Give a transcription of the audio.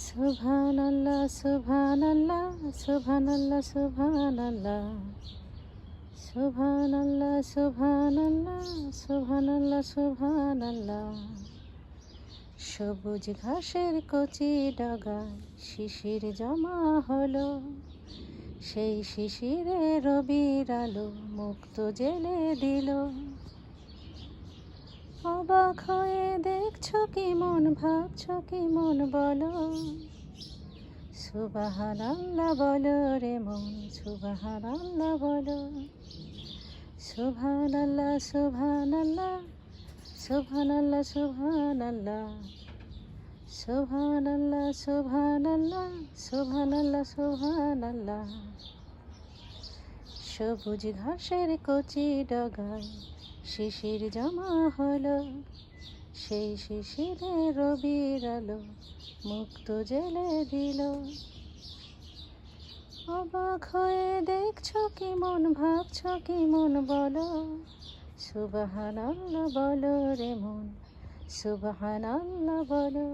সুবহানাল্লাহ সুবহানাল্লাহ সুবহানাল্লাহ সুবহানাল্লাহ সুবহানাল্লাহ সুবহানাল্লাহ সুবহানাল্লাহ সুবহানাল্লাহ। সবুজ ঘাসের কচি ডাগায় শিশির জমা হলো, সেই শিশিরে রবির আলো মুক্ত জেলে দিল। অবাক হয়ে দেখছো কি মন, ভাবছো কি মন, বলো সুবহানাল্লাহ বলো রে মন, সুবহানাল্লাহ বলো। সুবহানাল্লাহ সুবহানাল্লাহ সুবহানাল্লাহ সুবহানাল্লাহ সুবহানাল্লাহ সুবহানাল্লাহ সুবহানাল্লাহ সুবহানাল্লাহ। সবুজ ঘাসের কচি ডগায় শিশির জমা হলো, সেই শিশিরে রবির আলো মুক্ত জেলে দিল। অবাক হয়ে দেখছো কি মন, ভাবছো কি মন, বলো সুবহানাল্লাহ বলো রে মন, সুবহানাল্লাহ বলো।